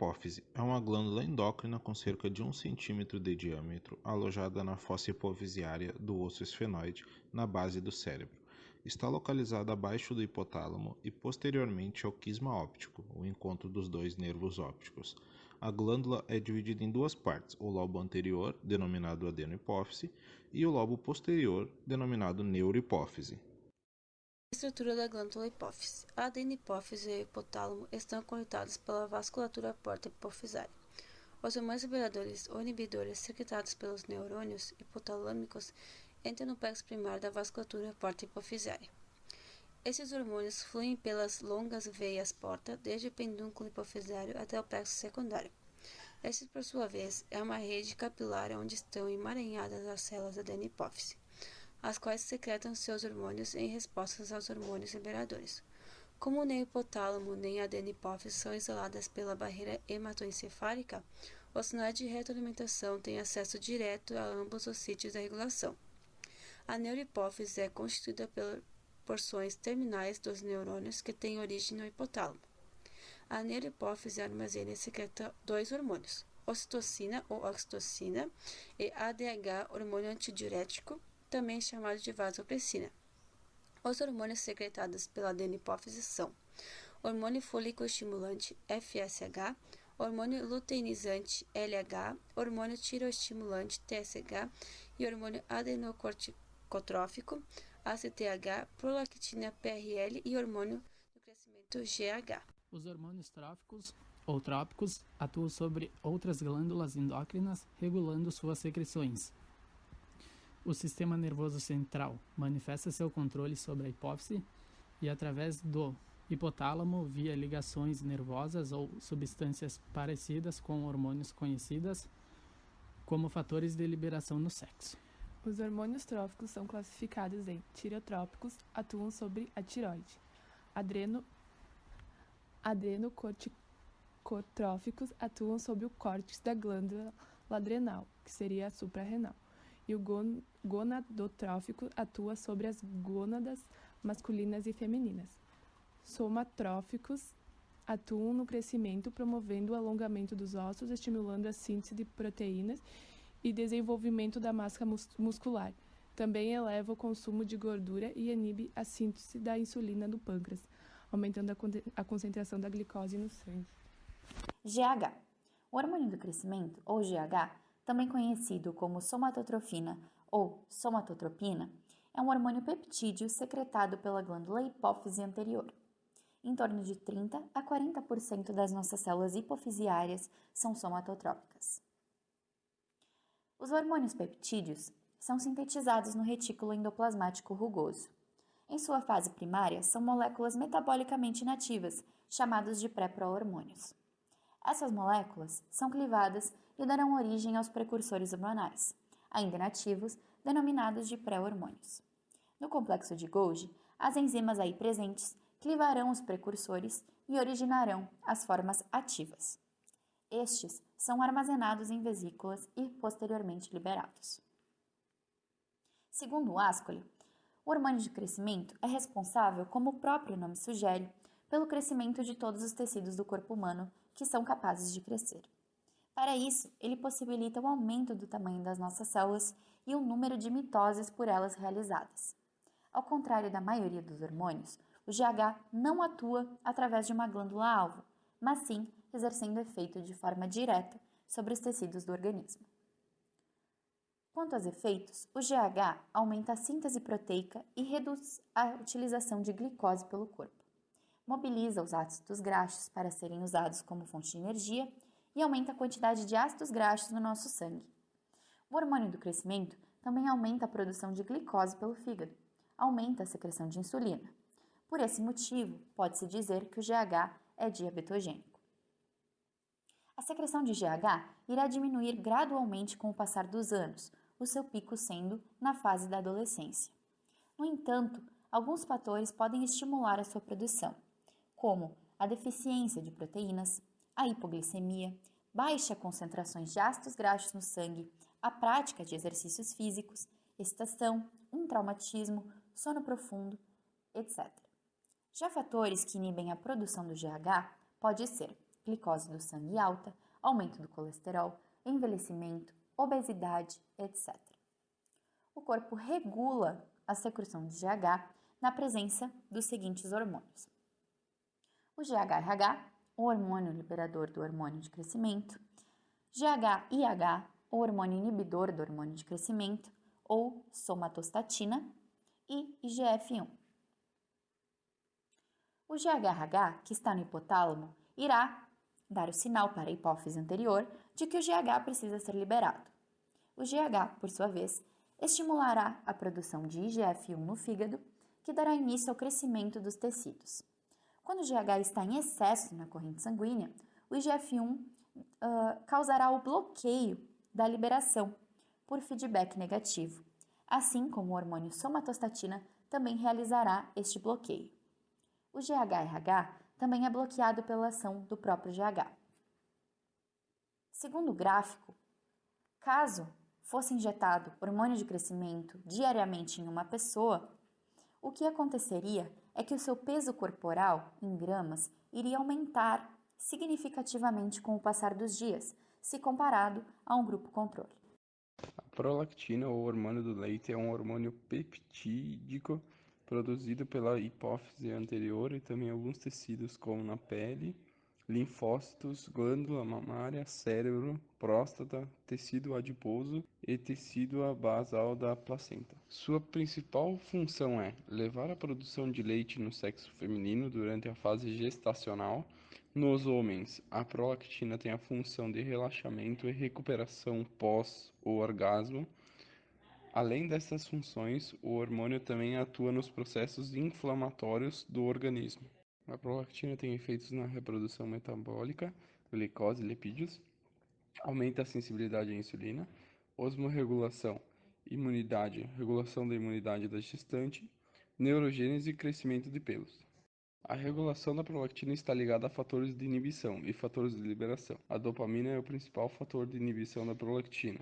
hipófise é uma glândula endócrina com cerca de 1 cm de diâmetro, alojada na fossa hipofisiária do osso esfenoide, na base do cérebro. Está localizada abaixo do hipotálamo e posteriormente ao quisma óptico, o encontro dos dois nervos ópticos. A glândula é dividida em duas partes, o lobo anterior, denominado adenohipófise, e o lobo posterior, denominado neurohipófise. Estrutura da glândula hipófise. A adenihipófise e o hipotálamo estão conectados pela vasculatura porta-hipofisária. Os hormônios liberadores ou inibidores secretados pelos neurônios hipotalâmicos entram no plexo primário da vasculatura porta-hipofisária. Esses hormônios fluem pelas longas veias porta, desde o pedúnculo hipofisário até o plexo secundário. Esta, por sua vez, é uma rede capilar onde estão emaranhadas as células da adenihipófise, as quais secretam seus hormônios em respostas aos hormônios liberadores. Como nem o hipotálamo nem a adenihipófise são isoladas pela barreira hematoencefálica, os sinais de retroalimentação têm acesso direto a ambos os sítios da regulação. A neurohipófise é constituída por porções terminais dos neurônios que têm origem no hipotálamo. A neurohipófise armazena e secreta dois hormônios, ocitocina ou oxitocina e ADH, hormônio antidiurético, também chamado de vasopressina. Os hormônios secretados pela adenihipófise são hormônio folículo-estimulante, FSH, hormônio luteinizante, LH, hormônio tiroestimulante, TSH, e hormônio adenocorticotrófico, ACTH, prolactina, PRL, e hormônio do crescimento, GH. Os hormônios tróficos ou trópicos atuam sobre outras glândulas endócrinas, regulando suas secreções. O sistema nervoso central manifesta seu controle sobre a hipófise e, através do hipotálamo, via ligações nervosas ou substâncias parecidas com hormônios conhecidas como fatores de liberação no sexo. Os hormônios tróficos são classificados em tirotrópicos, atuam sobre a tireoide. Adrenocorticotróficos atuam sobre o córtex da glândula adrenal, que seria a suprarrenal. E o gonadotrófico atua sobre as gônadas masculinas e femininas. Somatróficos atuam no crescimento, promovendo o alongamento dos ossos, estimulando a síntese de proteínas e desenvolvimento da massa muscular. Também eleva o consumo de gordura e inibe a síntese da insulina do pâncreas, aumentando a concentração da glicose no sangue. GH. O hormônio do crescimento, ou GH, também conhecido como somatotrofina ou somatotropina, é um hormônio peptídeo secretado pela glândula hipófise anterior. Em torno de 30 a 40% das nossas células hipofisiárias são somatotrópicas. Os hormônios peptídeos são sintetizados no retículo endoplasmático rugoso. Em sua fase primária, são moléculas metabolicamente inativas, chamadas de pré-prohormônios. Essas moléculas são clivadas e darão origem aos precursores hormonais, ainda inativos, denominados de pré-hormônios. No complexo de Golgi, as enzimas aí presentes clivarão os precursores e originarão as formas ativas. Estes são armazenados em vesículas e posteriormente liberados. Segundo o Ascoli, o hormônio de crescimento é responsável, como o próprio nome sugere, pelo crescimento de todos os tecidos do corpo humano que são capazes de crescer. Para isso, ele possibilita o aumento do tamanho das nossas células e o número de mitoses por elas realizadas. Ao contrário da maioria dos hormônios, o GH não atua através de uma glândula-alvo, mas sim exercendo efeito de forma direta sobre os tecidos do organismo. Quanto aos efeitos, o GH aumenta a síntese proteica e reduz a utilização de glicose pelo corpo. Mobiliza os ácidos graxos para serem usados como fonte de energia e aumenta a quantidade de ácidos graxos no nosso sangue. O hormônio do crescimento também aumenta a produção de glicose pelo fígado, aumenta a secreção de insulina. Por esse motivo, pode-se dizer que o GH é diabetogênico. A secreção de GH irá diminuir gradualmente com o passar dos anos, o seu pico sendo na fase da adolescência. No entanto, alguns fatores podem estimular a sua produção, como a deficiência de proteínas, a hipoglicemia, baixa concentrações de ácidos graxos no sangue, a prática de exercícios físicos, excitação, um traumatismo, sono profundo, etc. Já fatores que inibem a produção do GH pode ser glicose do sangue alta, aumento do colesterol, envelhecimento, obesidade, etc. O corpo regula a secreção de GH na presença dos seguintes hormônios: o GHRH, o hormônio liberador do hormônio de crescimento, GHIH, o hormônio inibidor do hormônio de crescimento, ou somatostatina, e IGF-1. O GHRH, que está no hipotálamo, irá dar o sinal para a hipófise anterior de que o GH precisa ser liberado. O GH, por sua vez, estimulará a produção de IGF-1 no fígado, que dará início ao crescimento dos tecidos. Quando o GH está em excesso na corrente sanguínea, o IGF-1 causará o bloqueio da liberação por feedback negativo, assim como o hormônio somatostatina também realizará este bloqueio. O GHRH também é bloqueado pela ação do próprio GH. Segundo o gráfico, caso fosse injetado hormônio de crescimento diariamente em uma pessoa, o que aconteceria é que o seu peso corporal, em gramas, iria aumentar significativamente com o passar dos dias, se comparado a um grupo controle. A prolactina, ou hormônio do leite, é um hormônio peptídico produzido pela hipófise anterior e também alguns tecidos como na pele, linfócitos, glândula mamária, cérebro, próstata, tecido adiposo e tecido basal da placenta. Sua principal função é levar a produção de leite no sexo feminino durante a fase gestacional. Nos homens, a prolactina tem a função de relaxamento e recuperação pós o orgasmo. Além dessas funções, o hormônio também atua nos processos inflamatórios do organismo. A prolactina tem efeitos na reprodução metabólica, glicose e lipídios, aumenta a sensibilidade à insulina, osmorregulação, imunidade, regulação da imunidade da gestante, neurogênese e crescimento de pelos. A regulação da prolactina está ligada a fatores de inibição e fatores de liberação. A dopamina é o principal fator de inibição da prolactina.